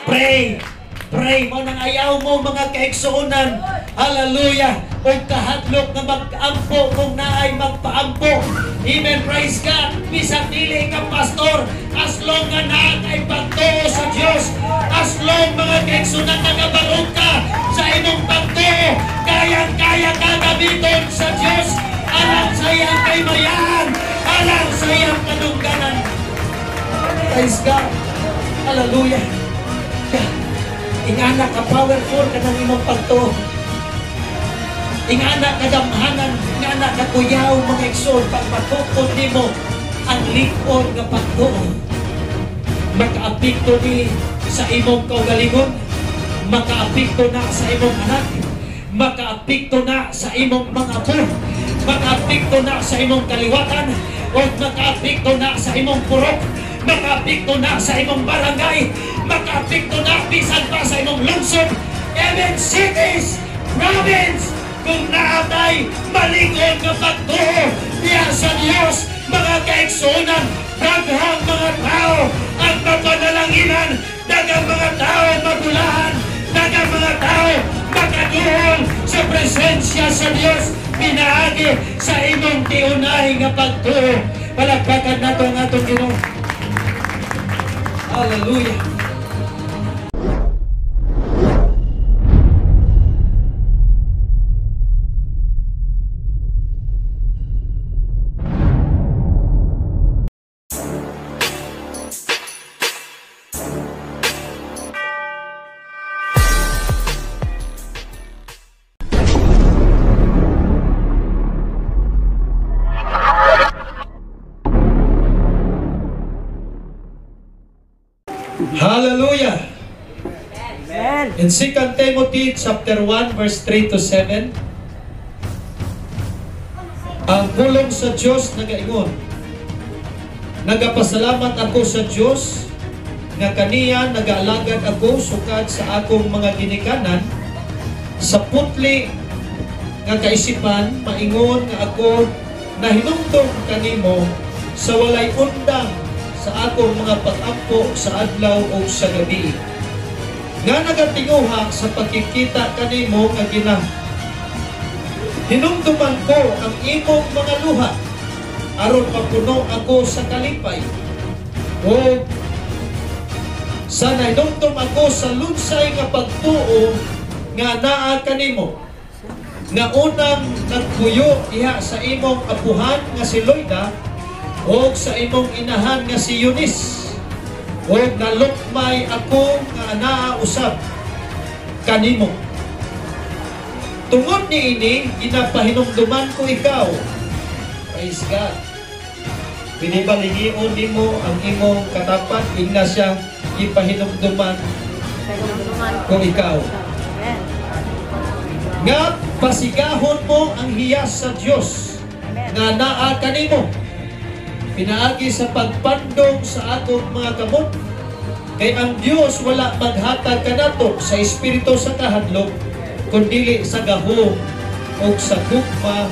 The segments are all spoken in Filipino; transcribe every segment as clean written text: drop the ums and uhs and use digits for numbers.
Pray. Pray mo nang ayaw mo mga kaigsuunan. Hallelujah. O kahadlok na mag-ampo kung naay magpaampo. Amen. Praise God. Bisang dili ka pastor. As long nga na ay pagtuo sa Diyos. As long mga kaigsuunan nagabarog ka sa imong pagtuo. Kayang-kaya ka gamiton sa Diyos. Alang sayang kay mayan. Alang sayang kadungganan. Praise God. Hallelujah. Ingana ka powerful ka ng imong pagtuo. Ingana ka damhanan, ingana ka kuyaw mga igsoon pag matukod nimo ang likod nga pagtuo. Makaapekto ni sa imong kaugalingon, makaapekto na sa imong anak, makaapekto na sa imong mga apo, makaapekto na sa imong kaliwatan, o makaapekto na sa imong purok, makaapekto na sa imong barangay, makaapekto na bisan pa sa imong lungsod, even cities, province, kung naatay malingon nga pagtuo diya sa Diyos, mga kaigsuunan, daghang mga tao ang mapanalanginan, daghang mga tao magulahan, daghang mga tao makaduhol sa presensya sa Diyos, pinaagi sa imong tiunahi nga pagtuo. Palagpakan nato ang atong Ginoo. Hallelujah. Hallelujah. Amen. In 2 Timothy chapter 1 verse 3 to 7, ang pulong sa Diyos nagaingon, nagapasalamat ako sa Diyos nga kaniya nagaalagad ako sukad sa akong mga ginikanan, sa putli nga kaisipan maingon nga ako nahinumdom kanimo sa walay undang sa akong mga pag-ampo sa adlaw o sa gabi. Nga nagatinguha sa pagkikita kanimo nga hinumduman ko ang imong mga luha aron mapuno ako sa kalipay. O sa nahinumdum ako sa lunsay nga pagtuo nga naa kanimo, nga unang nagpuyo iha sa imong apuhan nga si Loida, o sa imong inahan nga si Eunice, o nalukmay ako nga anaa usab kanimo. Tungod ni ini, ginapahinumduman ko ikaw. Praise God. Binibalingion nimo ang imong katapat, ingna siya ipahinumduman ko ikaw. Nga pasigahon mo ang hiyas sa Diyos nga naa kanimo, pinaagi sa pagpandong sa atong mga kamot. Kay ang Diyos wala maghatag kanato sa espiritu sa kahadlok, kundi sa gahom o sa gugma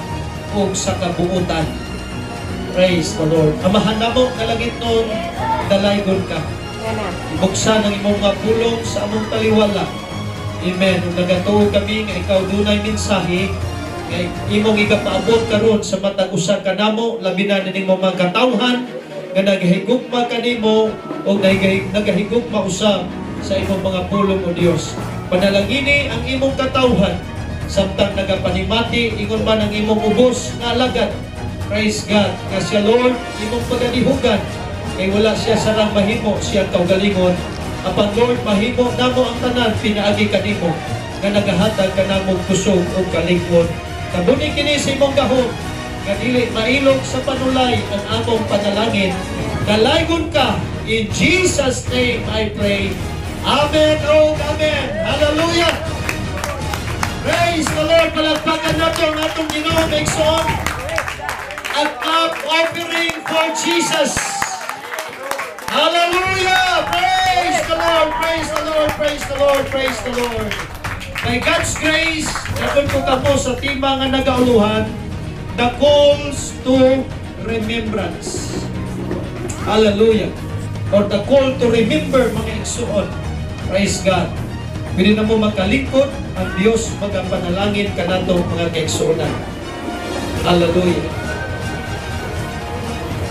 o sa kabuutan. Praise the Lord. Amahan na mo kalangit nun, dalaygon ka. Buksan ang imong mga pulong sa among taliwala. Amen. Kung nagatuo kami nga ikaw dunay mensahe, kay imong igapaabot karon sa matag usa kanamo, labi na ning mga katawhan nga naghigugma kanimo o naghigugma usab sa imong mga pulong o Dios. Panalangini ang imong katawhan samtang nagapanimati ingon man ang imong ubos nga alagad. Praise God. Nga siya Lord imong pagadihugan kay wala siya sarang mahimo siya kaugalingon. Apan Lord mahimo namo ang tanan pinaagi kanimo nga nagahatag kanamo kusog o kaligwon. Kabuni kini sa imong gahom, nga dili mailog sa panulay ang among panalangin. Dalaygon ka, in Jesus' name I pray. Amen, oh amen. Hallelujah. Praise the Lord. Palagpakan nato ang atong Ginoo maigsoon. An up offering for Jesus. Hallelujah. Praise the Lord, praise the Lord, praise the Lord, praise the Lord. By God's grace, natin ko kamo sa tima nga nagauluhan, the calls to remembrance. Hallelujah. Or the call to remember, mga igsuon. Praise God. Pwede na mo makalingkod ang Diyos magapanalangin ka na itong mga kaigsuonan. Hallelujah.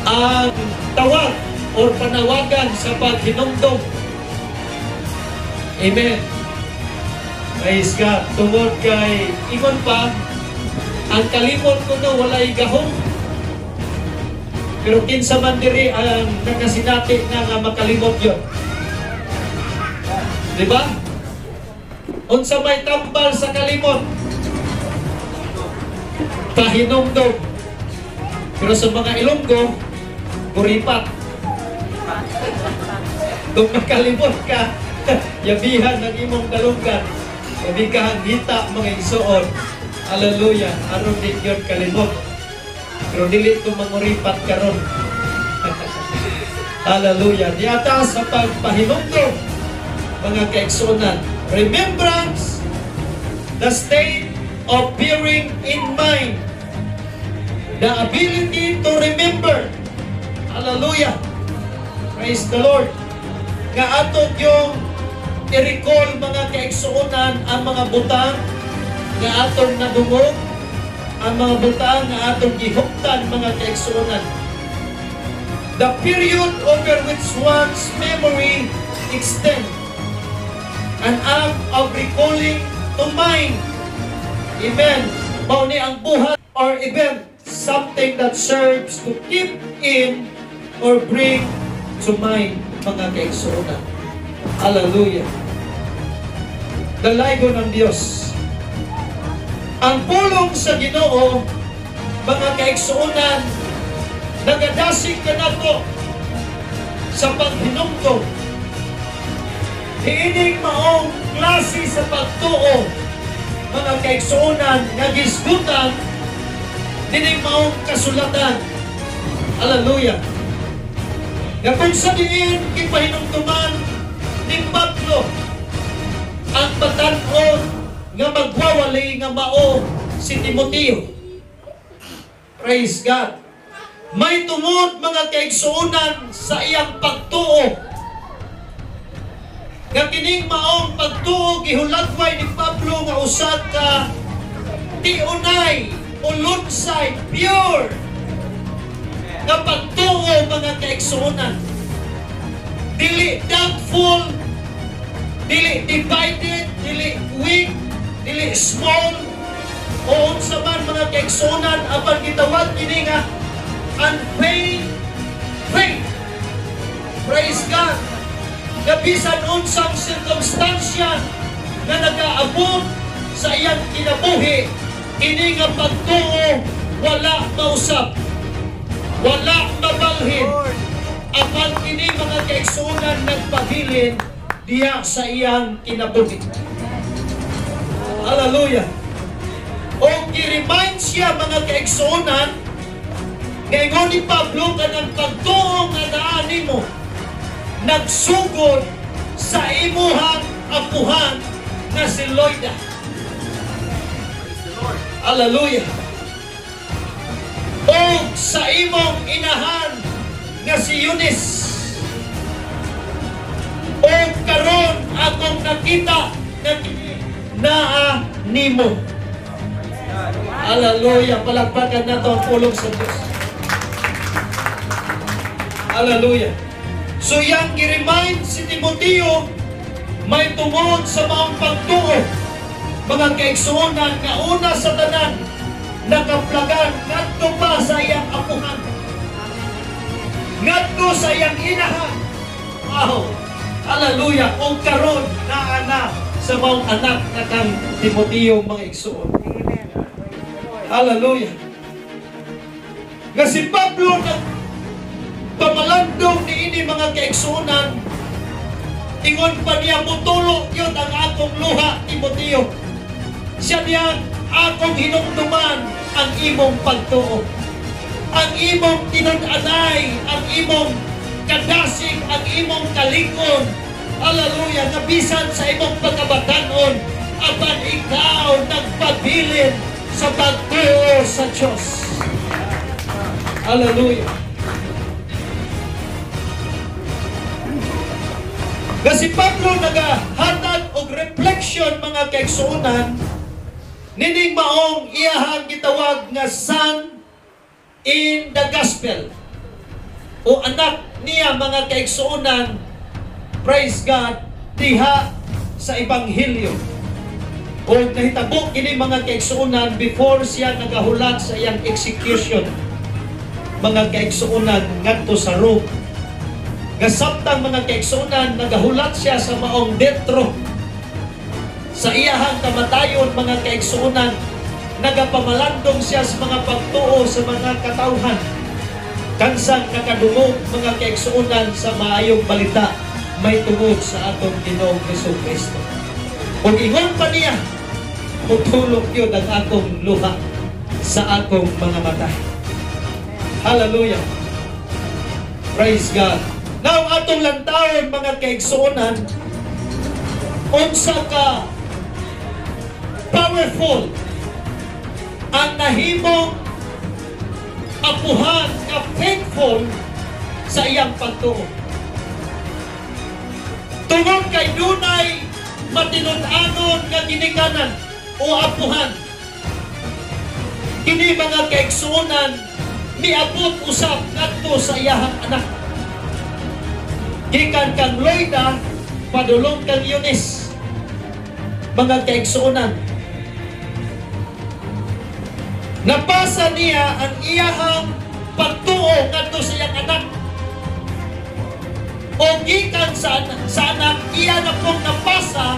Ang tawag o panawagan sa paghinumdum. Amen. Praise God. Tungod kay ingon pa, ang kalimot ko na walay gahom. Pero kinsa man diri ang nakasinati nga makalimot yun. Diba? Unsa may tambal sa kalimot, pahinumdum. Pero sa mga Ilonggo, kuripat. Kung makalimot ka, yabihan ng imong dalunggan, yabi ka hangita mga igsoon. Hallelujah. Aron din yun kalimot. Pero dili ito manguripat karon. Hallelujah. Diata sa pagpahinumdum, mga kaigsuonan. Remembrance, the state of bearing in mind, the ability to remember. Hallelujah. Praise the Lord. Nga atong yung i-recall mga kaigsuonan ang mga butang nga atong nadungog, ang mga butang nga atong gihuptan mga kaigsuonan. The period over which one's memory extends, an act of recalling to mind. Amen. Mao ni ang buhat or event, something that serves to keep in or bring to mind mga kaigsuonan. Hallelujah. Dalaygon ng Diyos. Ang pulong sa Ginoo, mga kaigsuonan, nagadasig ka na to sa paghinumdum. Hiining maong klase sa pagtuo, mga kaigsuonan, nagisgutan, hiining maong kasulatan. Hallelujah. Na kung sa diin, kipahinumduman ni Pablo, ang batanon nga magwawali nga mao si Timoteo. Praise God. May tungod mga kaigsuonan sa iyang pagtuo. Nga kining maong pagtuo gihulagway ni Pablo nga usad ka tiunay, ulunsay, pure nga pagtuo mga kaigsuonan. Dili doubtful, dili divided, dili weak, dili small, o unsa man mga kaigsuonan apan gitawag kini nga unfeigned faith. Praise God. Kabisan unsang sirkumstansya na nag-aabot sa iyang kinabuhi, kini nga pagtuo wala mausap, wala mabalhin, apan kini mga kaigsuonan nagpabilin diya sa iyang kinabuhi. Hallelujah. O gi-remind siya mga kaigsuonan ngayon ni Pablo kanang pagtuo nga naa nimo nagsugod sa imuhang apuhan na si Loida. Hallelujah. O sa imong inahan nga si Eunice. O karon akong nakita na naa nimo. Hallelujah. Palakpakan na ito ang pulong sa Diyos. Hallelujah. So yang i-remind si Timoteo, may tungod sa maong pagtuo, mga kaigsuonan nga una sa tanan, nakaplagan, ngadto pa sa iyang apuhan, ngadto sa iyang inahan. Wow! Hallelujah! O karon na sa maong anak na kang Timoteo mga igsuon. Hallelujah! Nga si Pablo pamalandong ni ini mga kaigsuonan, ingon pa niya mutulo yun ang akong luha, Timoteo. Siya niya akong hinumduman ang imong pagtuo, ang imong tinud-anay, ang imong kadasig, ang imong kalingon. Hallelujah! Nabisan sa imong pagkabatanon, apan ikaw nagpabilin sa pagtuo sa Diyos. Hallelujah! Nga si Pablo nagahatag og reflection mga kaigsuonan nining maong iyahang gitawag nga son in the gospel o anak niya mga kaigsuonan, praise God, diha sa ebanghelyo. O nahitabo kini mga kaigsuonan before siya nagahulat sa iyang execution mga kaigsuonan ngadto sa Rome. Gasabtang mga kaigsuonan nagahulat siya sa maong detro sa iyahang kamatayon mga kaigsuonan, nagapamalandong siya sa mga pagtuo sa mga katawhan kansang nakadungog mga kaigsuonan sa maayong balita may tungod sa atong Ginoong Jesucristo. Kung ingon pa niya, tutulog yun ang akong luha sa akong mga mata. Hallelujah. Praise God. Now, atong lantawon mga kaigsuonan, unsa ka powerful ang nahimong apuhan nga faithful sa iyang pagtuo. Tungod kay dunay matinud-anon nga ginikanan o apuhan, kini mga kaigsuonan miabot usab ngadto sa iyahang anak. Gikan kang Loida padulong kang Eunice mga kaigsuonan. Napasa niya ang iyahang pagtuo ngadto sa iyang anak. O gikan sa anak, iya na pong napasa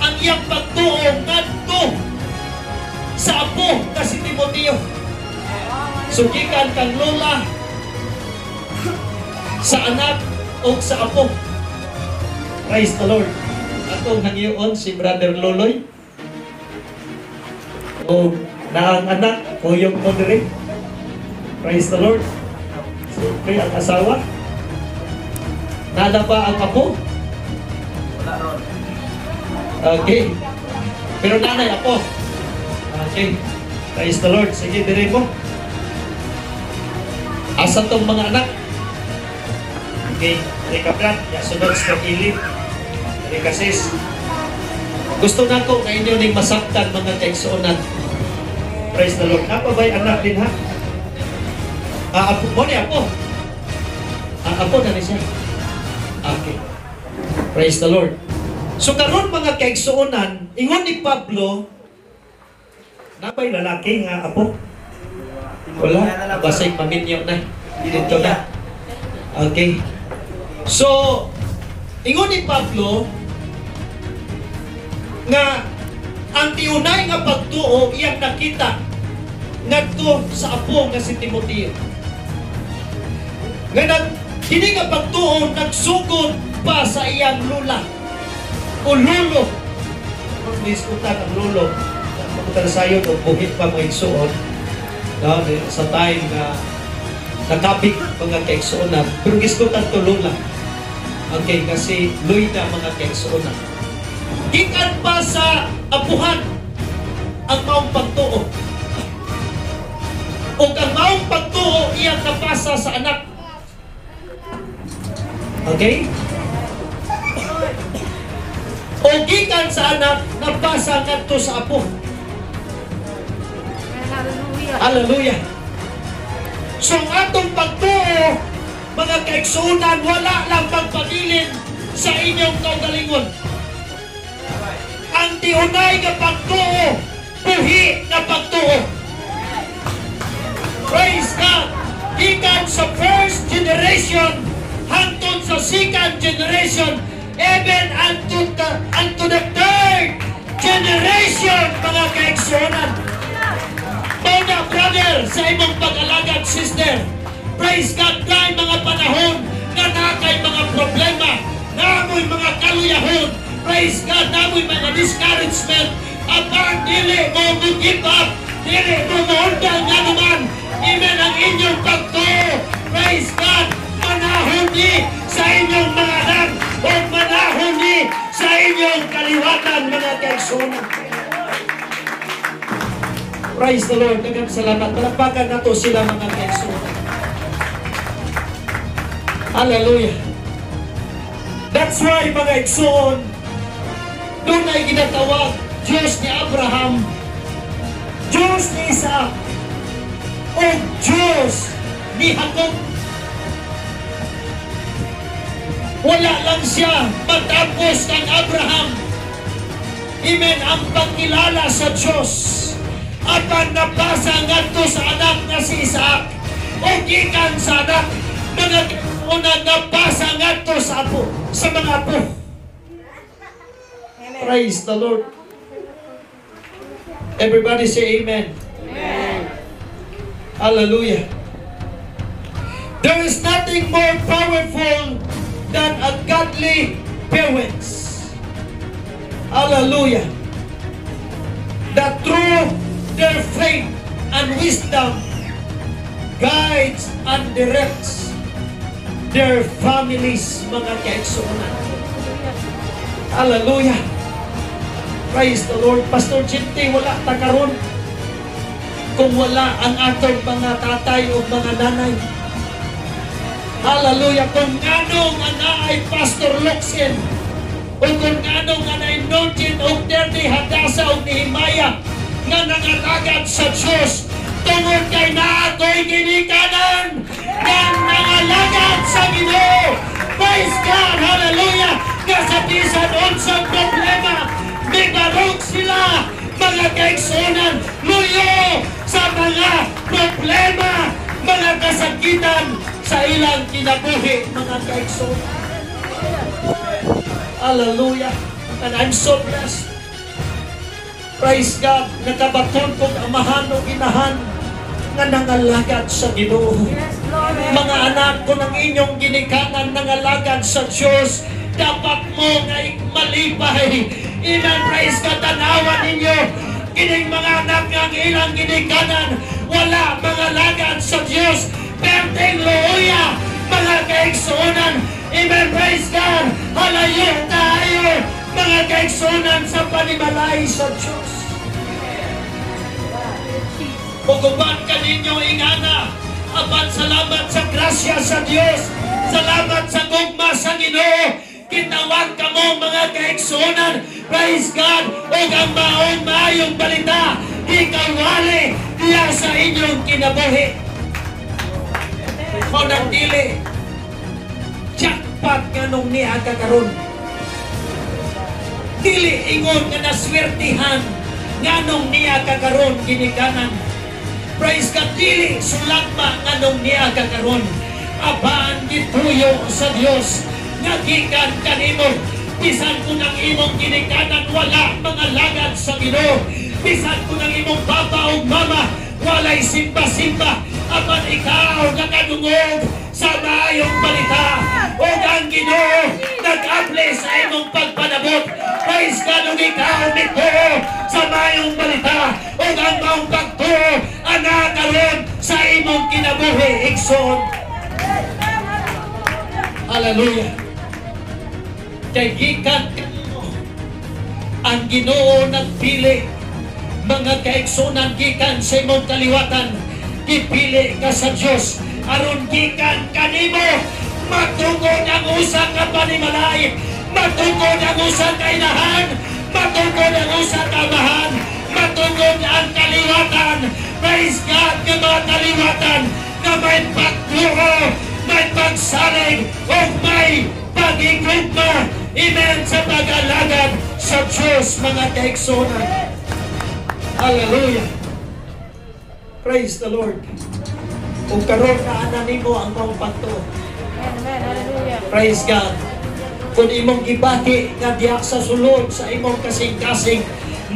ang iyang pagtuo ngadto sa apo na si Timoteo. So gikan kang lola sa anak o sa apo. Praise the Lord. Atong nangiyon si Brother Loloy. O na ang anak, kuyong ko diri. Praise the Lord. Siyempre ang asawa. Nada ba ang apo? Wala ron. Okay. Pero nanay apo. Okay. Praise the Lord. Sige, diri mo. Asa tong mga anak? Okay. Diri ka plan. Sunod sa ilip. Diri ka sis. Gusto na ko na inyo ning masaktan mga kaigsuonan. Praise the Lord. Apa ba'y anak din ha? Apo mo ni apo. Apo na ni siya. Okay. Praise the Lord. So karon mga kaigsuonan, ingon ni Pablo, napay lalaki nga apo? Wala. Basig paminyo na. Dito na. Okay. So, ingon ni Pablo nga ang tiunay nga pagtuo iyang nakita ngadto sa apo nga si Timoteo. Nga kini nga pagtuo nagsugod pa sa iyang lula o lolo. Kung niskutan ang lolo, pagkutan sayo o buhit pa mga igsuon, no, sa time na nakapit mga kaigsuonan, pero niskutan to lula. Okay, kasi luy na mga kaigsuonan. Gikan pa sa apuhan ang maong pagtuo. O ang maong pagtuo iyang napasa sa anak. Okay? O gikan sa anak, napasa ngadto sa apo. Hallelujah. Hallelujah. So ang atong pagtuo, mga kaigsuonan, wala lang pagpagilin sa inyong kaugalingon. Ang tiunay nga pagtuo, buhi na pagtuo. Praise God! Gikan sa first generation hangtod sa second generation, even unto the third generation, mga kaigsuonan. Mga brother, sa imong pag-alagad, sister, praise God, kay mga panahon na nakay mga problema, namoy mga kaluyahon, praise God, namoy mga discouragement, apart dili mo give up, dili mo maundang nga naman, amen, ang inyong pagtuo, praise God, manahon ni sa inyong mga anak, o manahon ni sa inyong kaliwatan, mga kaigsuonan. Praise the Lord. Daghang salamat. Palakpakan nato sila mga kaigsuonan. Hallelujah. That's why mga igsoon, doon ay ginatawag Diyos ni Abraham, Diyos ni Isaac, o Diyos ni Jacob. Wala lang siya matapos kang Abraham. Amen, ang pagkilala sa Diyos. Apan napasa ngadto sa anak nga si Isaac. O gikan sa anak, mga unang napasa ngadto sa apo, sa mga apo. Praise the Lord. Everybody say amen. Amen. Hallelujah. There is nothing more powerful than a godly parents. Hallelujah. That through their faith and wisdom guides and directs their families, mga kaigsunan. Hallelujah. Praise the Lord. Pastor Chinti, wala ta karon kung wala ang atong mga tatay o mga nanay. Hallelujah. Kung anong anaay Pastor Luxin, o kung anong anaay Nojin o Terdi Hadasa o Nehemiah nga nangalagad sa Diyos, tungod kay naato'y ginikanan nga nangalagad sa Ginoo. Praise God. Hallelujah. Kasabisan unsang problema, mibarog sila, mga kaigsunan, luyo sa mga problema, mga kasakitan sa ilang kinabuhi, mga kaigsunan. Hallelujah. And I'm so blessed. Praise God. Nakabaton kong amahan o inahan nga nangalagad sa Ginoo. Mga anak ko ng inyong ginikanan nangalagad sa Diyos, dapat mo nga malipay. Amen. Praise God. Tanawan ninyo kining mga anak nga ilang ginikanan wala mga lagad sa Diyos. Perting luya, mga kaigsunan. Amen. Praise God. Halayo tayo, mga kaigsunan, sa panimalay sa Diyos. Puguban ka ninyo ingana. Apan salamat sa grasya sa Diyos. Salamat sa gugma sa Ginoo. Kitawag ka mo, mga kaigsunan. Praise God. O ang maong balita, ikawali diya sa inyong kinabuhi. O nang dili, jackpot nga nung niya kakaroon. Dili ingon nga naswertihan nga nung niya kakaroon ginikanan. Praise God. Dili sulagma nga nung niya kakaroon. Abaan gituyo sa Diyos nga gikan kanimo. Bisan ko ng imong ginikanan wala mga lagad sa Ginoo. Bisan ko ng imong papa o mama walay simba-simba. Apan ikaw nakadungog sa maayong balita. O ang Ginoo nag-apply sa imong pagpanabot. Praise God. O ikaw nito sa maayong balita. O ang maong pagturo anak karon sa imong kinabuhi. Igsoon. Hallelujah. Kay gikan ang Ginoo nagpili, mga kaigsunan, gikan sa imong kaliwatan, gipili ka sa Diyos aron gikan kanimo matungod ang usa ka panimalay, matungod ang usa ka inahan, matungod ang usa ka amahan, matungod ang kaliwatan. Praise God. Nga mga kaliwatan na may pagturo, may pagsalig o may pag-igugma. Amen. Sa pag-alagad sa Diyos, mga kaigsunan. Hallelujah. Praise the Lord. Kung karoon na anan mo ang mong pagtuo. Amen. Hallelujah. Praise God. Kung imong gibati nga diyak sa sulod sa imong kasing-kasing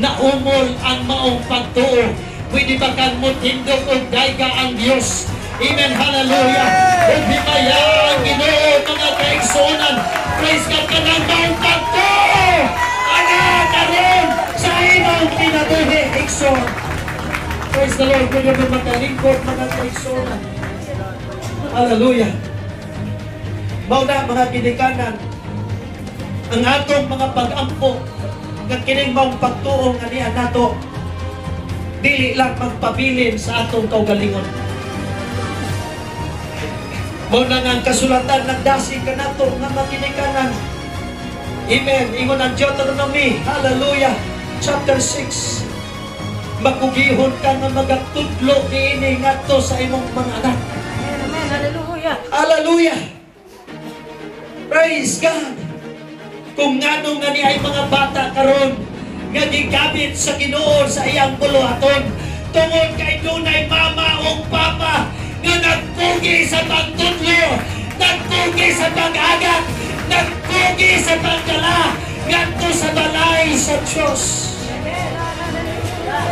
na umol ang maong pagtuo, pwede ba kang mutindog o dayga ang Diyos? Amen. Hallelujah. Kung himaya ang Ginoo, mga kaigsunan, praise God ka ng maong pagtuo. Anak karon sa imong kinabuhi, igsoon. Praise the Lord. Kung yung magalingkod, mga kaigsunan. Hallelujah. Mauna, mga kinikanan, ang atong mga pag-ampo ng kining maong pagtuo nga niya nato, dili lang magpabilin sa atong kaugalingon. Mauna nga ang kasulatan nagdasi ka nato nga makinikanan, Amen. Ingon ang Deuteronomy, hallelujah, chapter 6. Magugihon ka nga magatudlo niini ngadto sa imong mga anak. Amen. Amen. Hallelujah. Hallelujah. Praise God. Kung ngano nga ni ay mga bata karon nga gigabit sa Ginoo sa iyang buluhaton tungod kay dunay mama o papa nga nagpugi sa pagtudlo, nagpugi sa pag-agat, nagpugi sa pagdala ngadto sa balay sa Diyos.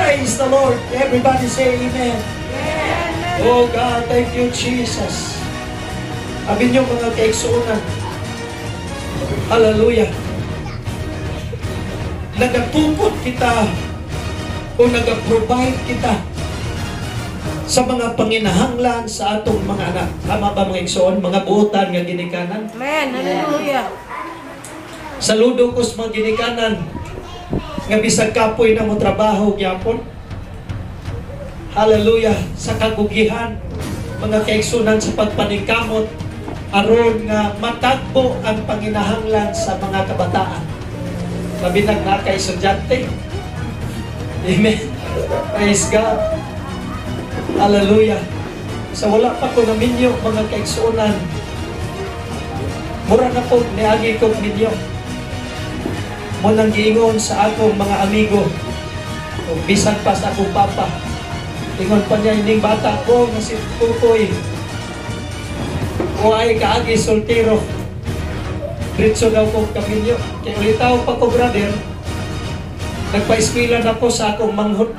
Praise the Lord. Everybody say amen. Oh God, thank you Jesus. Abin niyo mga kaigsuonan. Hallelujah. Nagatupot kita o nag-provide kita sa mga panginahanglan sa atong mga anak. Tama ba mga igsoon? Mga buotan nga ginikanan? Amen. Hallelujah. Saludo ko sa mga ginikanan nga bisag kapoy na mo trabaho gyapon. Hallelujah. Sa kagugihan, mga kaigsunan sa pagpaningkamot aron nga matagbo ang panginahanglan sa mga kabataan. Mabinag na kay estudyante. Amen. Praise God. Hallelujah. Sa wala pa ko na minyo, mga kaigsunan, mura na po niagi ko minyo. Munang giingon sa akong mga amigo, o bisan pa sa akong papa, ingon pa niya, ining bata ko nga si Tutoy, o ay kaagi soltero, diretso daw ko kaminyo. Kaya ulitaw pa ko brother, nagpa-eskwela na po sa akong manghod.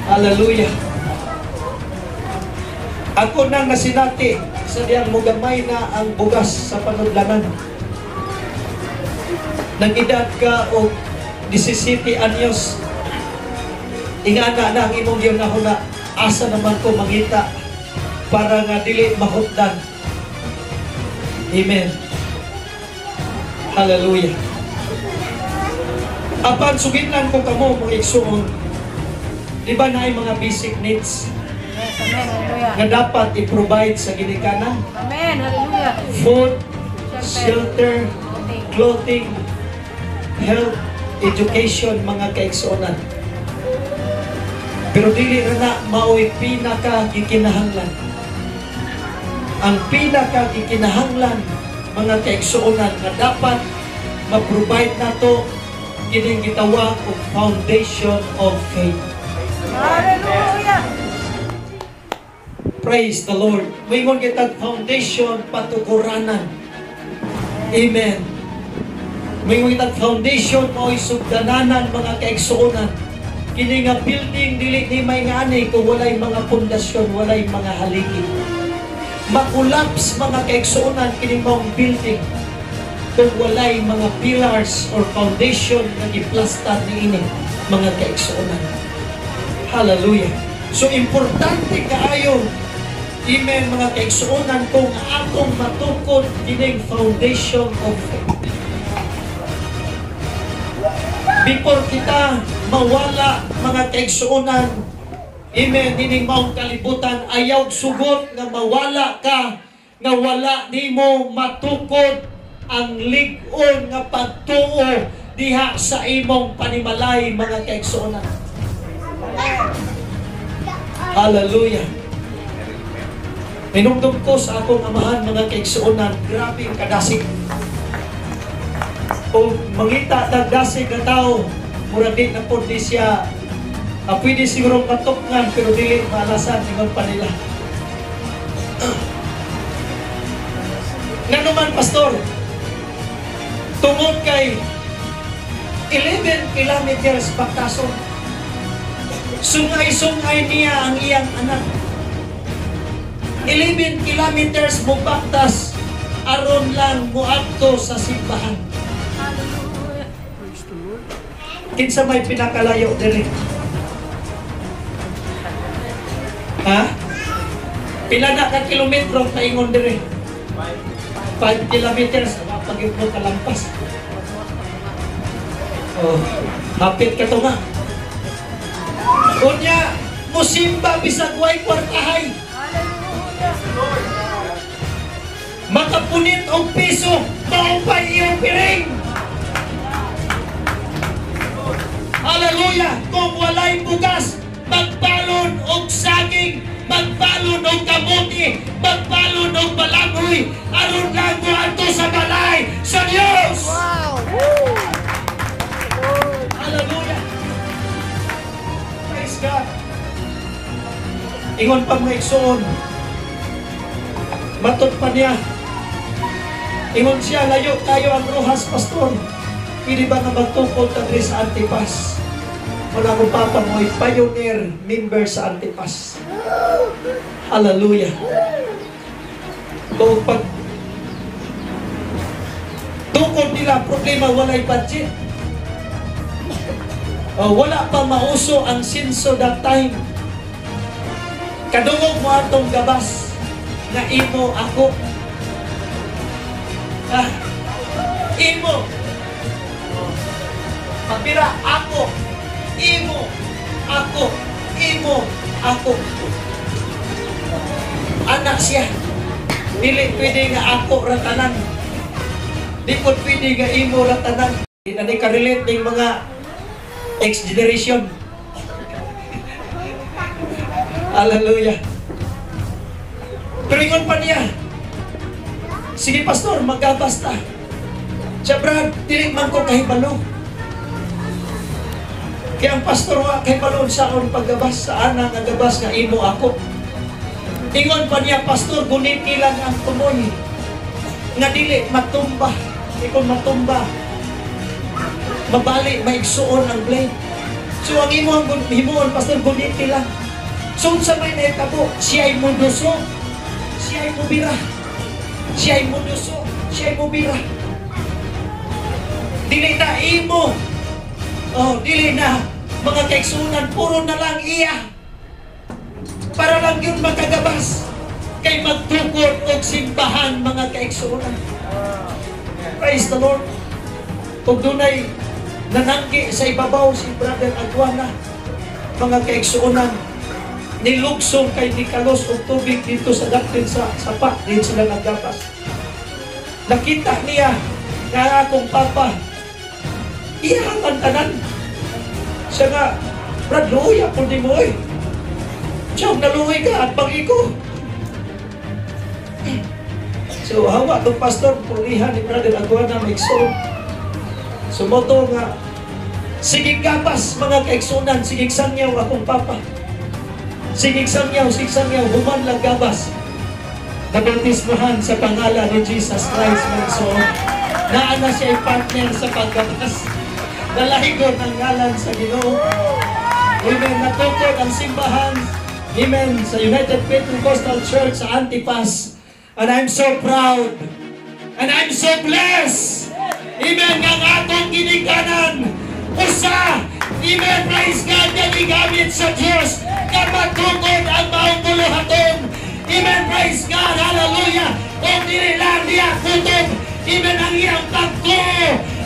Hallelujah. Ako nang nasinati sa diyang mugamay na ang bugas sa panudlanan. Nag-edad ka o 17 anyos, ingana na ang imong yun na huna, asa naman ko mangita para nga dili mahutdan. Amen. Hallelujah. Apan suginan ko kamo mga igsuon, di ba na ay mga basic needs Yes. Amen. Hallelujah. nga dapat i-provide sa ginikanan? Amen. Hallelujah. Food, shelter, clothing, health, education, mga kaigsuonan. Pero dili na mao'y pinaka-gikinahanglan. Ang pinaka-gikinahanglan, mga kaigsuonan, na dapat ma-provide na to kining gitawag og foundation of faith. Hallelujah. Praise the Lord. Mayroon kitang foundation patukuranan. Amen. Mayroon kitang foundation mo isugdananan, mga kaigsuonan. Kini nga building dili ni may ngani kung walay mga pundasyon, walay mga haligi. Makulaps, mga kaigsuonan, kini mong building kung walay mga pillars or foundation na giplastar niini, mga kaigsuonan. Hallelujah. So importante kaayo, amen, mga kaigsuonan, kung atong matukod kining foundation of faith. Before kita mawala, mga kaigsuonan, amen, nining maong kalibutan, ayaw sugot nga mawala ka, nga wala nimo matukod ang lig-on nga pagtuo diha sa imong panimalay, mga kaigsuonan. Hallelujah. Minumdum ko sa akong amahan, mga kaigsuonan, grabe ang kadasig. O mangita nagdasig na tao, mura din na po di siya, pwede siguro matukngan, pero dili maalasan, ingon pa nila. Nga naman, pastor, tungod kay 11 kilometers baktason, sungay-sungay niya ang iyang anak. 11 kilometers mo baktas aron lang muadto sa simbahan. Hallelujah. Kinsa may pinakalayo diri? Ha? Pila na ka kilometro paingon diri? 5 kilometers, mapag-ip mo kalampas. Oh, hapit ka to nga. Unya, musimba bisag way kwartahay. Hallelujah. Makapunit og piso, mao pa iyong piring. Hallelujah! Kung walay bugas, magbalon og saging, magbalon og kamuti, magbalon og balangoy, aron lang mo ato sa balay sa Dios. Hallelujah! Praise God! Ingon pa mga igsoon, matot pa niya. Ingon siya, layo tayo ang Rojas, pastor. Pili ba nga magtungkol ka rin sa Antipas? Wala ko papa mo ay pioneer member sa Antipas. Hallelujah. Kung pag tungkol nila, problema walay budget. Wala pa mauso ang sinso that time. Kadungog mo atong gabas na imo ako. Imo. Pabira ako. Imo. Ako. Imo. Ako. Anak siya. Dili pwede nga ako ratanan. Di po pwede nga imo ratanan. Di na di ka-relate ng mga ex-generation. Hallelujah. Pero ingon pa niya, sige pastor, magabas ta. Siya brad, dili man ko kahibalo. Kaya ang pastor wa kahibalo sa akong paggabas, sa ana nga gabas nga imo ako. Ingon pa niya, pastor, gunit lang ang tumoy. Nga dili matumba. Ikon matumba, mabali, maigsuon ang blade. So ang imo ang himuon, pastor, gunit lang. So sa may naitabo, siya ay muduso, siya ay mubira, siya ay muduso, siya ay mubira. Dili na imo, dili na mga kaigsunan, puro na lang iya. Para lang yun magkagabas, kay magtukod o simbahan mga kaigsunan. Praise the Lord. Kung dunay nananggi sa ibabaw si Brother Aguana, mga kaigsunan, nilugsong kay Nicalos o tubig dito sa dapin sa sapa, din sila naggapas. Nakita niya na akong papa, iyakan tanan. Siya nga, Brad, luya po di mo eh. Siya, naluhay ka at pag-iko. So, hawa itong pastor, purihan ni Brother Aguana, maigsoon. Sumoto nga, sigig gapas mga kaigsunan, sigig sangyaw akong papa. Sigig sangyaw, human lang gabas. Nabautismahan sa pangalan ni Jesus Christ, mga so. Naana siya ay partner sa paggabas. Nalahigon ang ngalan sa Ginoo. Amen. Natukod ang simbahan. Amen. Sa United Pentecostal Church sa Antipas. And I'm so proud. And I'm so blessed. Amen. Ang atong ginikanan. Usa. Amen. Praise God. Nga gigamit sa Diyos. Kamatungkod ang maong buluhaton. Amen. Praise God. Hallelujah. Kung dili lang niya kutob. Amen. Ang iyang pagko.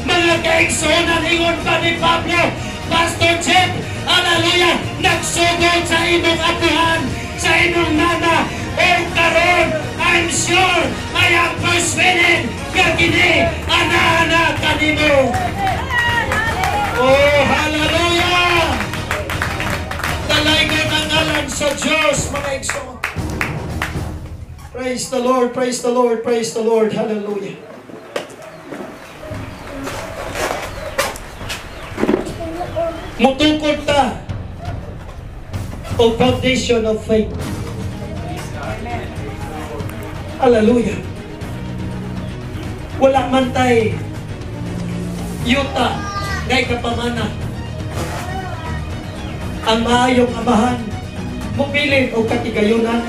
Mga kaigsunan. Ingon pa ni Pablo. Pastor Chip. Hallelujah. Nagsugod sa inyong apuhan. Sa inyong nana. O karon, I'm sure I am persuaded nga kini ana-ana kanimo. Oh, hallelujah! Dalaygon ang ngalan sa Diyos, mga igsoon. Praise the Lord, praise the Lord, praise the Lord. Hallelujah. Mutukod ta o foundation of faith. Hallelujah. Wala man tay yuta ngay kapamana. Ang maayong amahan mubilin o katigayunan.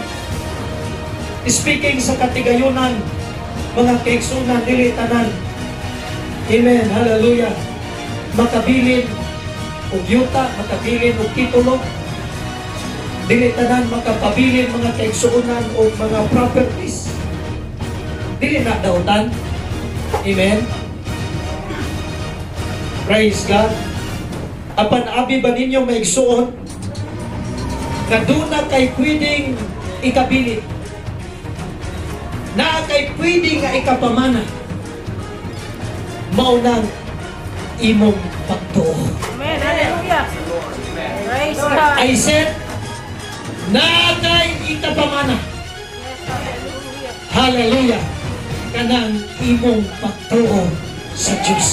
Speaking sa katigayunan, mga kaigsunan dili tanan. Amen. Hallelujah. Makabilin og yuta, makabilin og titulo. Dili tanan makapabilin mga kaigsunan o mga properties. Dili na dautan. Amen. Praise God. Apan abi ba ninyo maigsuon na doon na kay pwedeng ikabili, na kay pwedeng nga ikapamana, maunang imong pagtuo. Amen. Hallelujah. Lord. Amen. Praise God. I said, natay itapamana. Yes, hallelujah. Hallelujah. Kanang imong pagtuo sa Diyos.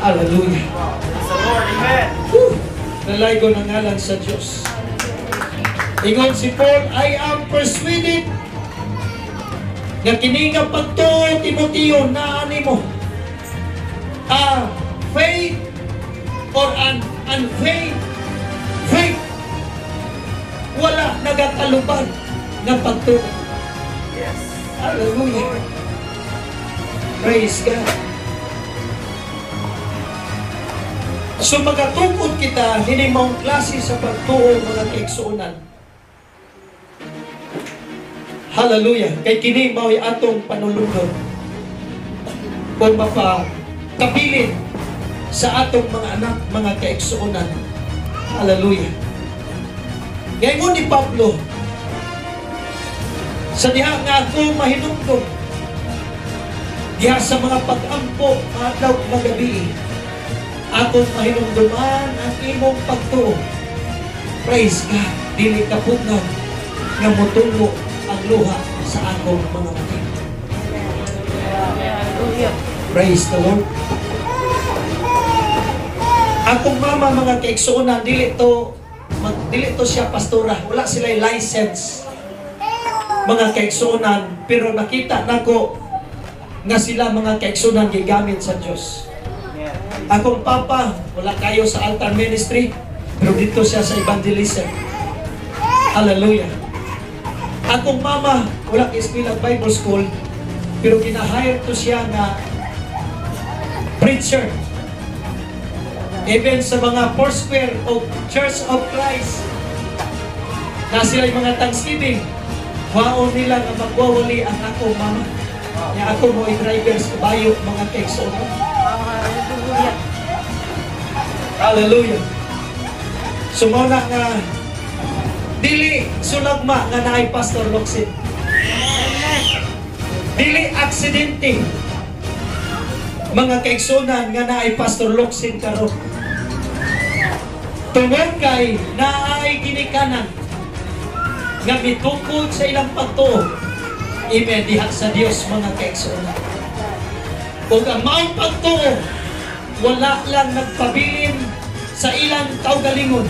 Hallelujah. Praise the Lord. Amen. Nalaygo ng ngalan sa Diyos. Ingon si Paul, I am persuaded nga kini nga pagtuo Timoteo na animo. Faith or an unfaith faith wala nagakalubad nga pagtuo. Yes. Hallelujah. Praise God. So magatukod kita hindi maong klase sa pagtuo mga kaigsuonan. Hallelujah. Kay kini mao'y atong panulunod o mapakabilin sa atong mga anak, mga kaigsuonan. Hallelujah. Ngayon ni Pablo, sa diha nga ako mahinungdong, diha sa mga pag-ampo, adlaw magabi, akong mahinungduman ang imong pagtuo. Praise God. Dili kapugnan nga motulo ang luha sa akong mga mata. Hallelujah. Praise the Lord. Akong mama mga kaigsuonan, dili to siya pastora. Wala sila'y license mga kaigsuonan, pero nakita nako nga sila mga kaigsuonan gigamit sa Diyos. Akong papa, wala kayo sa altar ministry, pero dito siya sa evangelism. Hallelujah. Akong mama, wala eskwela Bible school, pero ginahire to siya na preacher. Even sa mga Foursquare o Church of Christ, na sila yung mga Thanksgiving, waon nila na magwawali ang akong mama. Nga ako mo i-drivers kabayo mga kaigsuonan. Hallelujah. Hallelujah. Sumuna nga dili sulagma nga naay Pastor Locsin. Dili aksidente mga kaigsuonan nga naay Pastor Locsin karon. Tungod kay naay ginikanan nga mitungkol sa ilang pagtuo. Amen. Diha sa Dios mga kaigsuonan. Ug ang maong pagtuo wala lang nagpabilin sa ilang kaugalingon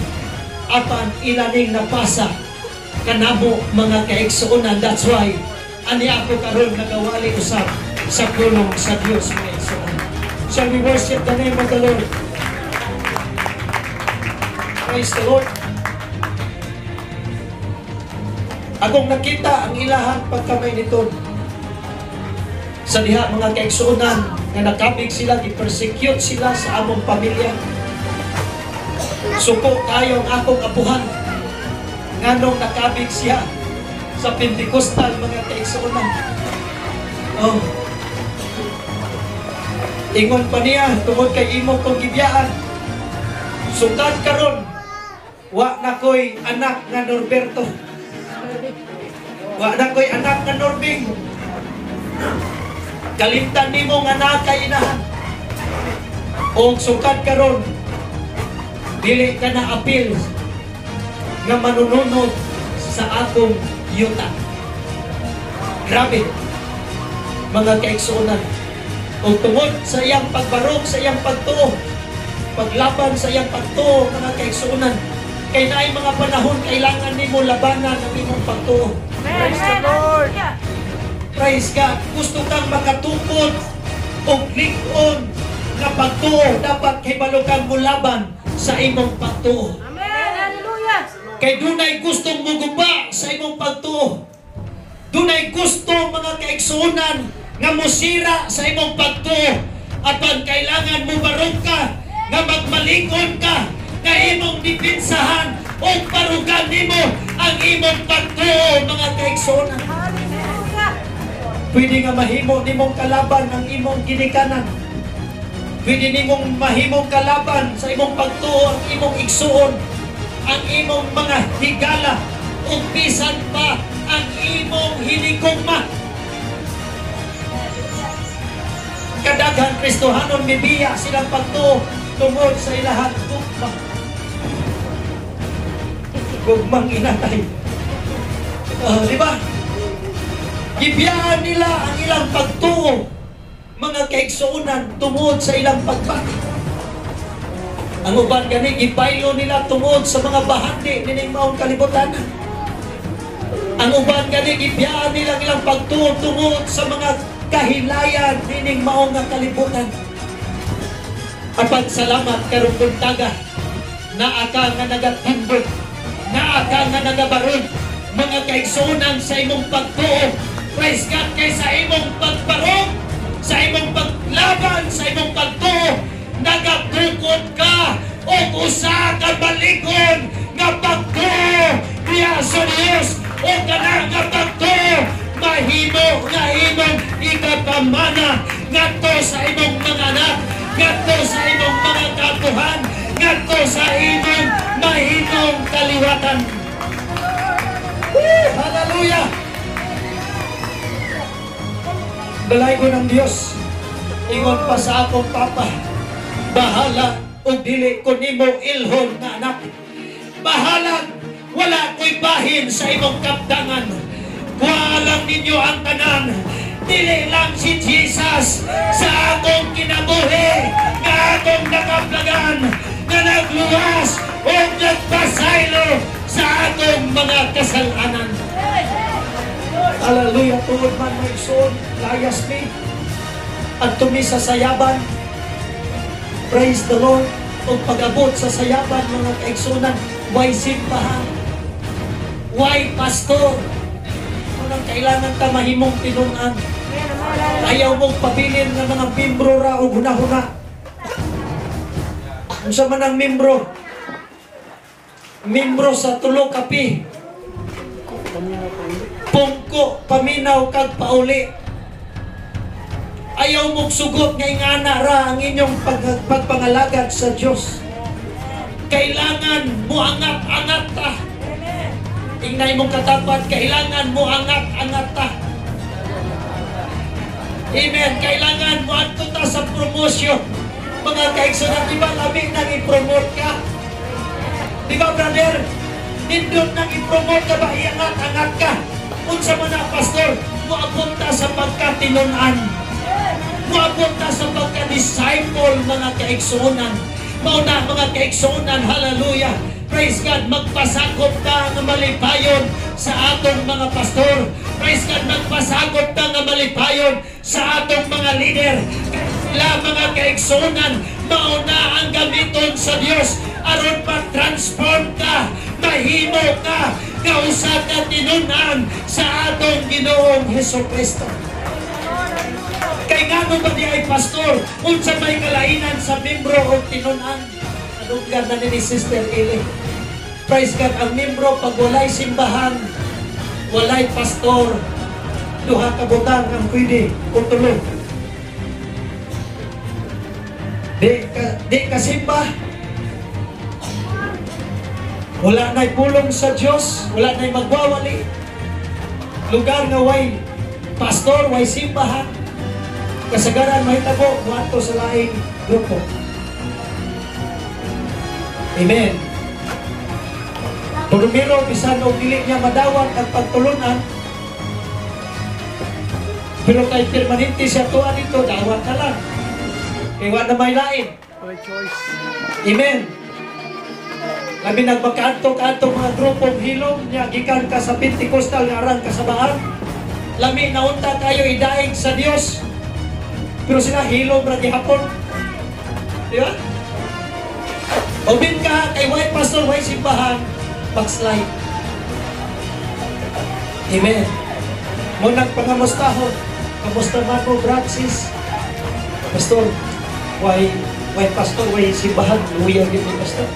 apan ilaning napasa kanamo mga kaigsuonan. That's why ani ako karon nagawali usab sa pulong sa Dios mga kaigsuonan. Shall we worship the name of the Lord? Praise the Lord. Akong nakita ang ilahang pagkamay nito sa diha mga kaigsuonan nga nakabig sila, gi-persecute sila sa among pamilya. Suko kayo ang akong apuhan nganong nakabig siya sa Pentecostal mga kaigsuonan. Oh. Ingon pa niya tungod kay imo kong gibiyaan. Sugad karon wa na koy anak nga Norberto. Wa na koy anak nga Norbing. Kalimtan nimo nga nakainahan. O sukad karon dili ka na apil nga manununod sa akong yuta. Grabe mga kaigsuonan. O tungod sa iyang pagbarog, sa iyang pagtuo, paglaban sa iyang pagtuo mga kaigsuonan, kay naay mga panahon kailangan nimo labanan ang imong pagtuo. Praise the Lord. Praise God. Gusto kang makatukod o klikon na pagtuo, dapat hibalo kang mulaban sa imong pagtuo. Amen. Hallelujah. Kay dunay gustong muguba sa imong pagtuo. Dunay gusto mga kaigsuonan nga musira sa imong pagtuo. Apan kailangan mo barog ka nga magmalingon ka nga imong dipinsahan o parugan nimo ang imong pagtuo mga kaigsuonan. Hallelujah. Pwede nga mahimo nimong kalaban ang imong ginikanan. Pwede nimong mahimong kalaban sa imong pagtuo ang imong igsuon, ang imong mga higala, o bisan pa ang imong hinigugma. Kadaghan Kristohanon mibiya silang pagtuo tungod sa ilahan gugmang. Gugmang inatay. Di ba? Gibiyaan nila ang ilang pagtuo, mga kaigsuunan, tungod sa ilang pagbati. Ang uban gani, gipaylo nila tungod sa mga bahandi nining maong kalibutan. Ang uban gani, gibiyaan nila ang ilang pagtuo tungod sa mga kahilayan nining maong nga kalibutan. At pagsalamat karong buntaga, naaka nga nagatindog, naaka nga nagabarod, mga kaigsuunan sa imong pagtuo. Praise God, kay sa imong pagbarog, sa imong paglaban, sa imong pagtuo, nagatukod ka o usa ka balikon nga pagtuo niya sa Diyos o kana nga pagtuo mahimo nga imong ikakamana ngadto sa imong mga anak, ngadto sa imong mga katuhan, ngadto sa imong mahimong kaliwatan. Hallelujah! Balay ko ng Diyos, ingon pa sa akong papa, bahala o dili ko nimo ilhon na anak. Bahala, wala ko'y bahin sa imong kaptangan. Kuhalang ninyo ang tanan. Dili lang si Jesus sa akong kinabuhi, nga akong nakaplagan, nga nagluwas o nagpasaylo sa akong mga kasalanan. Hallelujah, tuod man may son, layas me, at tumi sa sayaban. Praise the Lord. O pag-abot sa sayaban, mga kaigsunan, way simbahan, way pastor. Unang kailangan ka mahimong tinunan. Ayaw mong pabilin ng mga membro ra o huna-huna. Kung sa man ang membro sa tulo kapi, pungko, paminaw, kag pauli. Ayaw mong sugot nga ingana ra ang inyong pagpangalagad sa Diyos. Kailangan mo angat-angat ta. Ingnay mong katapat, kailangan mo angat-angat ta. Amen. Kailangan mo ato ta sa promosyon. Mga kaigsunan, di ba labi nang i-promote ka? Di ba, brother? Nindot nang i-promote ka ba? Iangat-angat ka. Unsa man ang pastor, muabot ta sa pagkatinunan. Muabot ta sa pagka-disciple, mga kaigsunan. Mauna, mga kaigsunan, hallelujah. Praise God, magpasakop ta nga malipayon sa atong mga pastor. Praise God, magpasakop ta nga malipayon sa atong mga leader. Kaya mga kaigsunan, mauna ang gamiton sa Diyos aron pa-transform ka, mahimo ka, kausap ka tinunan sa atong Ginoong Hesukristo. Kay ngano ba di ay pastor? Unsa may kalainan sa membro o tinunan? Anugad na ni Sister Eli. Praise God, ang membro pag walay simbahan, walay pastor, duha ka butang ang pwede o tulo. Di ka simba, wala na'y pulong sa Diyos, wala na'y magwawali. Lugar nga way pastor, way simbahan, kasagaran mahitabo, muadto sa laing grupo. Amen. Turumiro, bisan o dili niya madawat at pagtulunan, pero kay permanente siya tuwa dito, dawat na lang. Kaya wala na may lain. Amen. Labi nagmakaanto-kanto mga grupong hilom niya, gikan ka sa Pentecostal nga arang kasabaan. Lami naunta tayo idaig sa Dios. Pero sila hilom ra gihapon. Di ba? Obin ka kay white pastor, white simbahan, backslide. Amen. Munang pangamustahon, kamusta man mo, Braxis? Pastor, white pastor, white simbahan, luya din mo, pastor.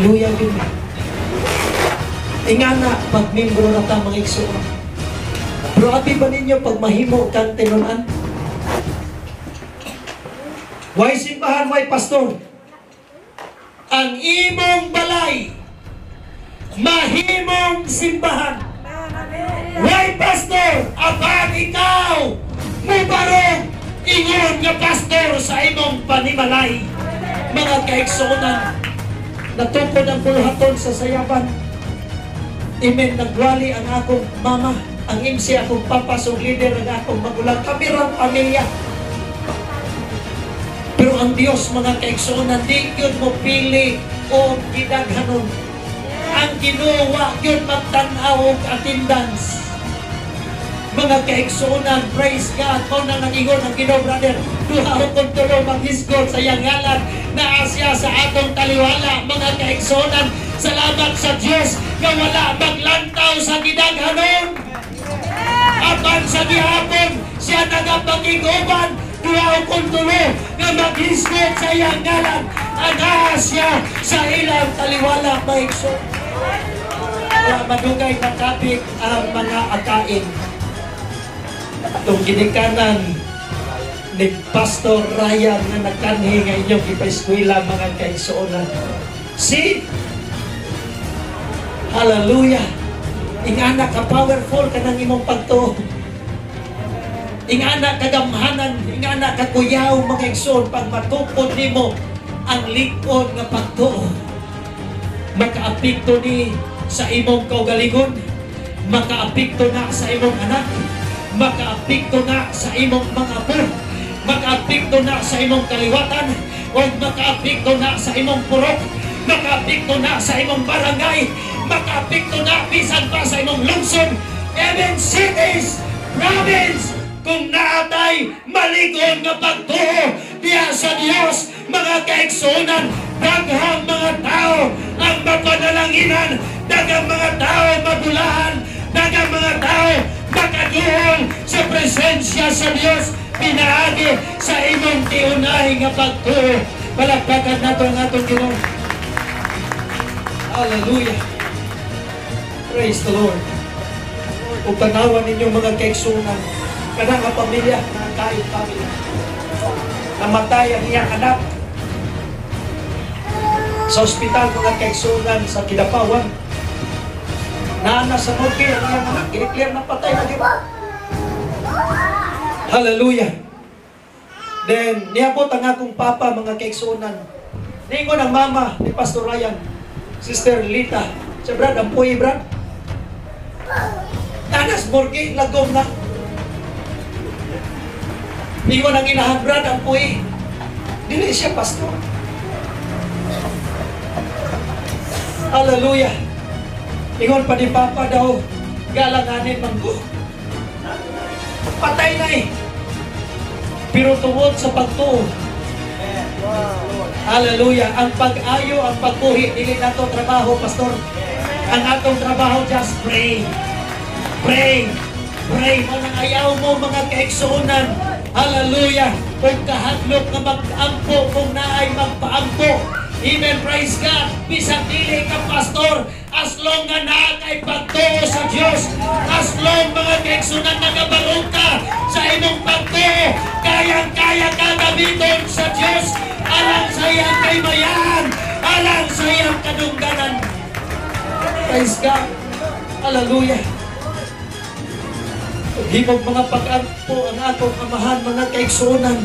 Luya din mo. Ingana, pag-membro na ta mga igsuon. Pero ati ba ninyo pag mahimo kang tinunan? Way simbahan, way pastor. Ang imong balay, mahimong simbahan. Way pastor, apag ikaw, mubarog ingon nga pastor sa imong panimalay. Mga kaigsuonan, natukod ang puluhaton sa sayaban. Amen, nagwali ang akong mama, ang MC akong papa, so leader ang akong magulang, kami ram pamilya. Pero ang Diyos, mga kaigsuonan, di yun mo pili o gidaghanon. Ang ginawa yun magtanaw og attendance. Mga kaigsuonan, praise God, kung na nag-ingon ang Ginoo, brother, duha o kung tulo mag-hisgot sa yangalan na asya sa atong taliwala. Mga kaigsuonan, salamat sa Diyos na wala maglantaw sa gidaghanon. Apan sa gihapon, siya nagapag-iguban, duha o kung tulo na mag-hisgot sa yangalan ang asya sa ilang taliwala. Maigsuon, wala madugay na kapit ang mga akain. Itong ginikanan ni Pastor Ryan na nagkanhi nga inyong ipaeskwela, mga kaigsuonan. See? Hallelujah! Ingana ka powerful ka ng imong pagtuo. Ingana ka gamhanan, ingana ka kuyaw, mga igsoon, pag matukod nimo ang likod nga pagtuo. Makaapekto ni sa imong kaugalingon, makaapekto na sa imong anak, makaapekto na sa imong mga apo, makaapekto na sa imong kaliwatan, o makaapekto na sa imong purok, makaapekto na sa imong barangay, makaapekto na bisan pa sa imong lungsod, even cities, province, kung naatay maligon nga pagtuo diya sa Dios. Mga kaigsuonan, daghang mga tao ang mapanalanginan, daghang mga tao mabulahan, daghang mga tao makaduhol sa presensya sa Dios pinaagi sa imong tiunay nga pagtuo. Palakpakan nato ang atong Ginoo. Hallelujah. Praise the Lord. Kung tanawan ninyo, mga kaigsuonan, kanang nga pamilya, kanang kain pamilya, namatay ang iyang anak sa ospital, mga kaigsuonan, sa Kidapawan. Naana sa morgue ang iyang anak, i-declare na patay na, di ba? Hallelujah. Then, niabot ang akong papa, mga kaigsuonan. Ningon ang mama ni Pastor Ryan, Sister Lita, sa Brad, ang puwi, Brad. Nanas morgue, lagom na. Ningon ang inahan, Brad, ang puwi. Dili siya pastor. Hallelujah. Ingon pa ni Papa daw, galanganin manggo. Patay na eh. Pero tungod sa pagtuo. Hallelujah. Ang pag-ayo, ang pagbuhi, dili nato trabaho, pastor. Ang atong trabaho, just pray. Pray. Pray mo nang ayaw mo, mga kaigsuonan. Hallelujah. Kung kahadlok na mag-ampo, kung naay magpaampo. Even praise God, bisang dili ka pastor, as long nga naa kay pagtuo sa Dios, as long mga kaigsuonan nagabarog ka sa imong pagtuo, kayang-kaya ka gamiton sa Dios, alang sa iyang kaymayan, alang sa iyang kadungganan. Praise God. Hallelujah. Himog mga pag-ampo ang atong amahan, mga kaigsuonan.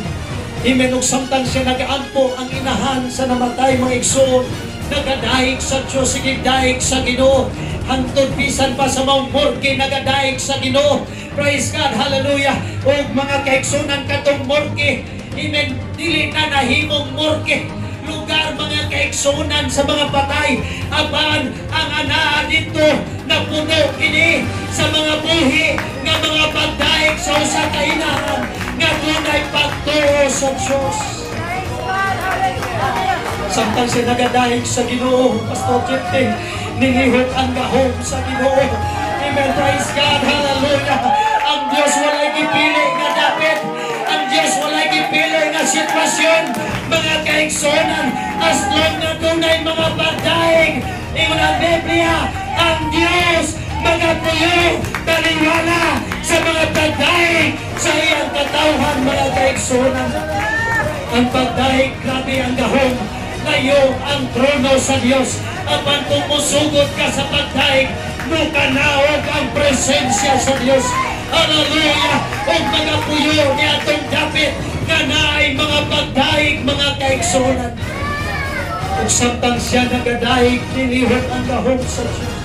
Himen og samtang siya nag-ampo ang inahan sa namatay, mga igsoon, nagadahig sa Diyos, sigidahig sa Ginoo, hangtod bisan pa sa Mount Morgue, nagadahig sa Ginoo. Praise God, hallelujah. O mga kaigsuonan, katong morgue, himen dili na nahimong morgue, lugar, mga kaigsuonan, sa mga patay. Apan ang anaa dito na puno kini sa mga buhi nga mga pagdaig sa usa ka inahan nga dunay pagtuo sa Diyos. Samtang siya nagadahig sa Ginoo, Pastor Jeffrey, nilihot ang gahom sa Ginoo. Amen, praise God, hallelujah. Ang Diyos walay gipili nga dapat, ang Diyos walay gipili nga sitwasyon, mga kaigsuonan, as long na dunay mga pagdaig. Ingon ang Biblia, ang Diyos mga puyo, taliwala sa mga pagdaig sa iyang katawhan, mga kaigsuonan. Ang pagdaig, grabe ang gahom, ngayon ang trono sa Diyos. Apan kung musugod ka sa pagdaig, mukanaog ang presensya sa Diyos. Hallelujah! O mga puyo ni atong dapit nga naay mga pagdaig, mga kaigsunan. Kung samtang siya nagadaig, nilihok ang gahom sa Diyos.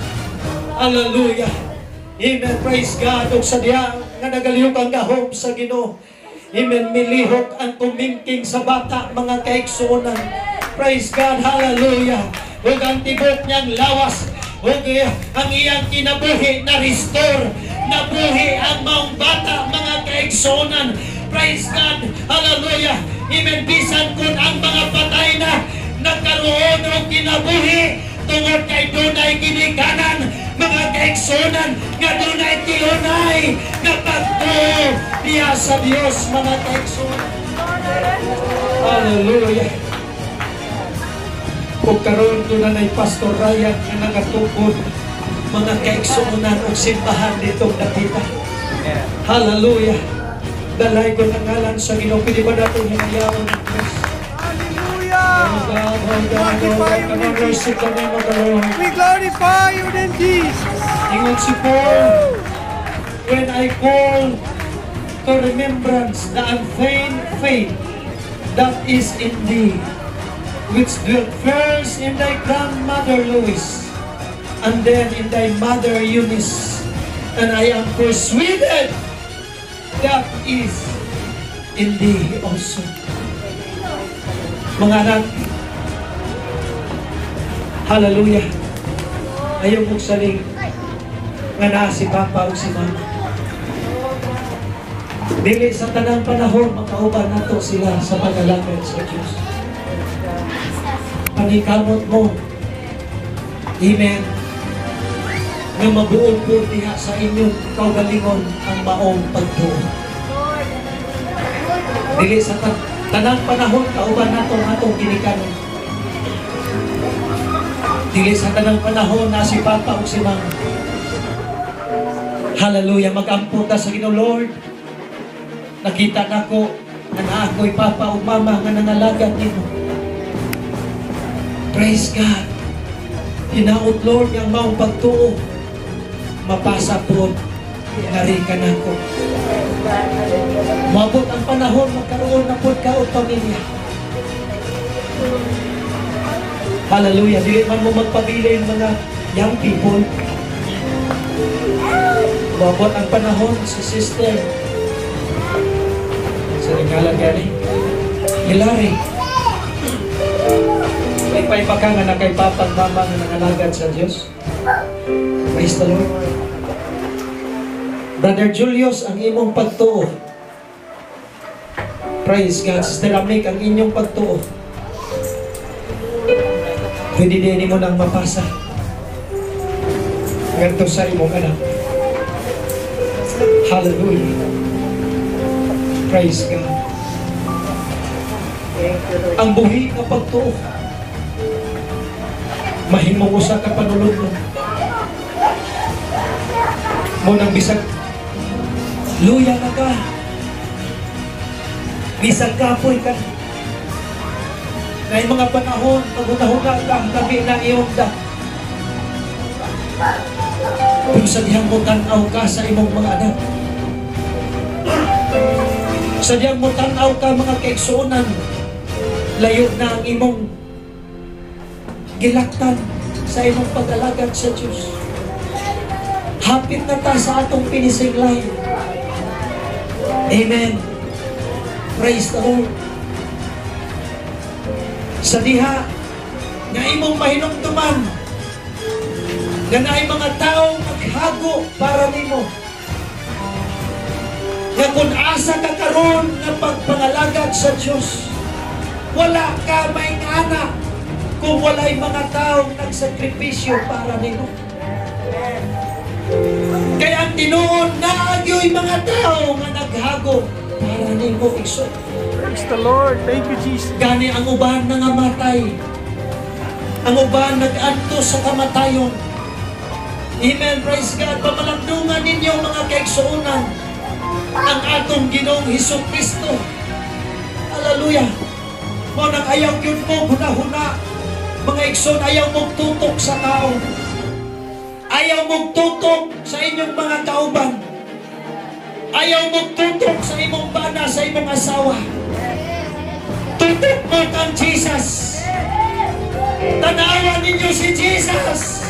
Hallelujah! Amen, praise God. O sa diya nga nagalihok ang gahom sa Ginoo. Amen, milihok ang tumingking sa bata, mga kaigsunan. Praise God, hallelujah. Huwag ang tibok niyang lawas. Huwag ang iyang kinabuhi na restore. Nabuhi ang maong bata, mga kaigsunan. Praise God, hallelujah. Amen, bisan kung ang mga patay na nagkaroon ng kinabuhi tungod kay dunay ginikanan, mga kaigsunan, nga dunay tiyunay na pagto niya sa Diyos, mga kaigsunan. Hallelujah. Kung karoon doon na Pastor Ryan na nagatukod, mga kaigsunan o simbahan ditong nakita. Hallelujah. Dalay ko ng ngalan sa Ginoo. Pwede ba natin hinayaan ng Diyos? Hallelujah! Oh God, oh God, oh God. Come on, worship the name of the Lord. We glorify your name, Jesus. Ingon si Paul, when I call to remembrance the unfeigned faith that is in thee, which dwelt first in thy grandmother Lois, and then in thy mother Eunice, and I am persuaded that is in thee also. Mga anak, hallelujah. Ayaw mong saling nga naa si Papa o si Mama. Dili sa tanang panahon, makauban nato sila sa pag-alagad sa Diyos. Panikamot mo. Amen. Nga mabuong po diha sa inyong kaugalingon ang maong pagtuon. Dili sa tanang panahon, kauban nato ang atong ginikanon. Dili sa tanang panahon na si Papa o si Mama. Hallelujah. Mag-ampun ta sa Ginoo, Lord. Nakita na ko na naako'y Papa o Mama nga nangalagad nimo. Praise God. Hinaot, Lord, yung maong pagtuo. Mapasa po. Narika na ko. Mabot ang panahon, magkaroon na po ka o pamilya. Hallelujah. Dili man mo magpabili yung mga young people. Mabot ang panahon, si Sister. Sa ringalan gani. Hilary. May paipaka nga na kay Papa at Mama nga nangalagad sa Diyos. Praise the Lord. Brother Julius, ang imong pagtuo. Praise God. Sister Amik, ang inyong pagtuo. Pwede din mo nang mapasa. Ganto sa imong anak. Hallelujah. Praise God. Ang buhi na pagtuo. Mahimong usa ka panulod mo. Mo nang bisag luya na ka. Bisag kapoy ka. May mga panahon, pag-una-huna ka, labi na iyong da. Kung sadyang mo tanaw ka sa imong mga anak. Sadyang mo tanaw ka mga kaigsuonan. Layo na ang imong gilaktan sa imong pag-alagad sa Diyos. Hapit na ta sa atong pinisinglay. Amen. Praise the Lord. Sa diha nga imong mahinumduman nga naay mga taong maghago para nimo. Nga kung asa ka karon nga pagpangalagad sa Diyos, wala ka may anak kung walay mga taong nagsakripisyo para nimo. Kaya ang tinuod na agyo'y mga tao nga naghago para nimo igsoon. Praise the Lord. Thank you, Jesus. Gani ang uban nangamatay. Ang uban nag-adto sa kamatayon. Amen. Praise God. Pamalamdungan ninyo mga kaigsuonan ang atong Ginoong Hesukristo. Hallelujah. Mo nang ayaw yun mo huna-huna. Mga igsoon, ayaw mong tutok sa tao. Ayaw mong tutok sa inyong mga kauban. Ayaw mong tutok sa imong bana, sa imong asawa. Tutok mo kang Jesus. Tanawan ninyo si Jesus.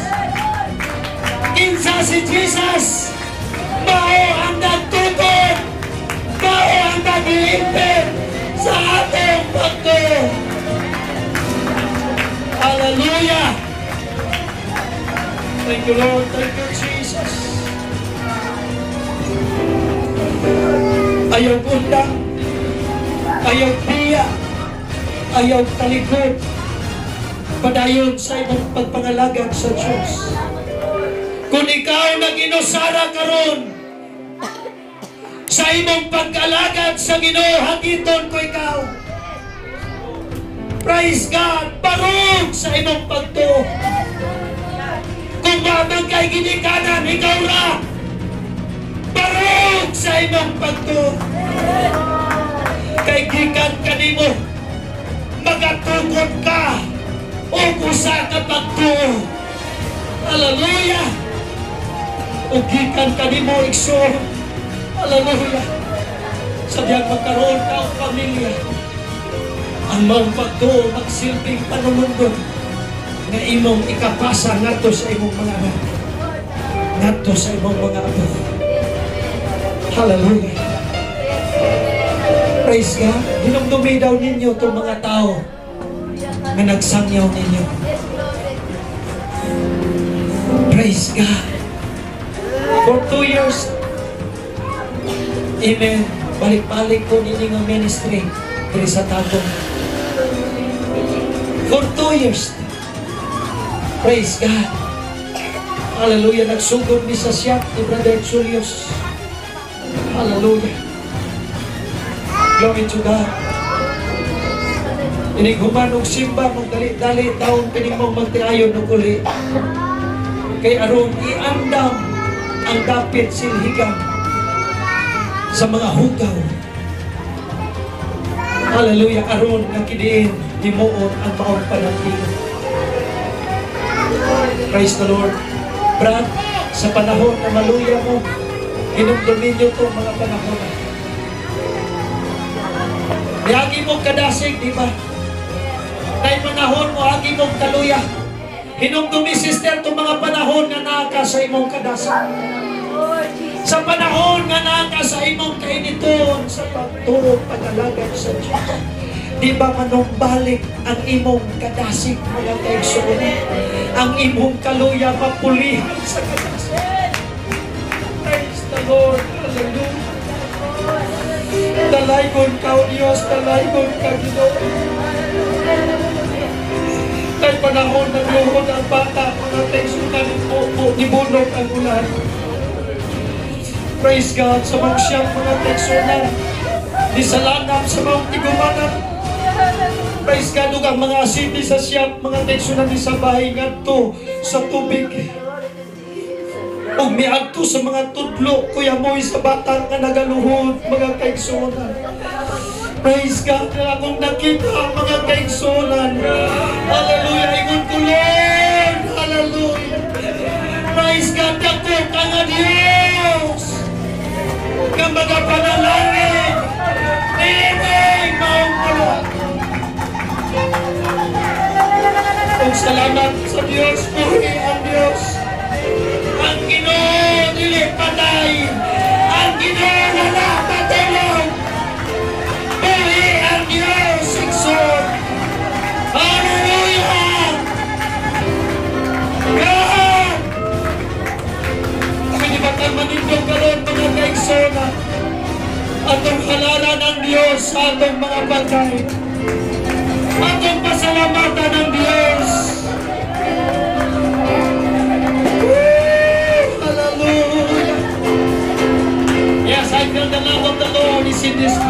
Kinsa si Jesus. Mao ang nagtutok. Mao ang naglimpit sa atong pagto. Hallelujah. Thank you, Lord. Thank you, Jesus. Ayaw undang, ayaw piya, ayaw talikod, padayon sa imong pagpangalagad sa Diyos. Kung ikaw nag-inusara karon sa imong pagkalagad sa Ginoo, hagiton ko ikaw. Praise God, barog sa imong pagtuo. Kung mamang kay ginikanan, ikaw ra. Barog sa imong pagtuo. Kay gikan kanimo, magatukod ka o usa ka pagtuo. Hallelujah. O gikan kanimo igsoon. Hallelujah. Sadyang magkaroon ka ang pamilya. Ang mga pagtuo magsilbing panulundon na imong ikapasa ngadto sa imong mga anak, ngadto sa imong mga apo. Hallelujah. Praise God. Dinumdumi daw ninyo itong mga tao na nagsangyaw ninyo. Praise God. For 2 years, amen, balik-balik ko ninyo ang ministry diri sa Tagum. For 2 years. Praise God. Hallelujah. Nagsugod ni sa siyap ni Brother Julius. Hallelujah. Glory to God. Inighuman og simba mong dali-dali taon pinimong magtiayon og uli. Kay aron iandam ang dapit silhigan sa mga hugaw. Hallelujah. Aron nakidiin himuon ang maong panagtingan. Praise the Lord. Brad, sa panahon na maluya mo, hinumdumin nyo itong mga panahon. Agi mong kadasig, di ba? Dahil panahon mo, agi mong kaluya. Hinumdumi, sister, itong mga panahon na naka sa imong kadasig. Sa panahon nga naka sa imong kainiton, sa pagtuo, pag-alagad sa Diyos. Di ba manumbalik ang imong kadasig, mga kaigsoon? Ang imong kaluya mapulihan sa kadasig. Praise the Lord. Hallelujah. Dalaygon ka, O Diyos, dalaygon ka, Ginoo. Kay panahon nagluhod ang bata, mga teksunan ni bunog ang ulan. Praise God, sa mga siyang mga teksunan, di salanap sa mga tigumanan. Praise God, ang mga asiti sa siyang mga teksunan ni sa bahay ngadto sa tubig. O miadto sa mga tudlo, Kuya Moy, sa batang nga nagaluhod, mga kaigsunan. Praise God, na akong nakita ang mga kaigsunan. Hallelujah, ingon ko, Lord. Hallelujah. Praise God, dako ka nga Diyos. Nga mga panalangin. Nining maong pala. Kung salamat sa Diyos, puri ang Diyos. Ang Ginoo dili patay. Ang Ginoo wala patulong. Puri ang Diyos, igsoon. Hallelujah! God! Pwede ba kang manindong karoon mga kaigsoon? Atong halalan ng Diyos sa atong mga bagay. Atong pasalamatan ng Diyos. Hallelujah. Yes, I feel the love of the Lord is in this place.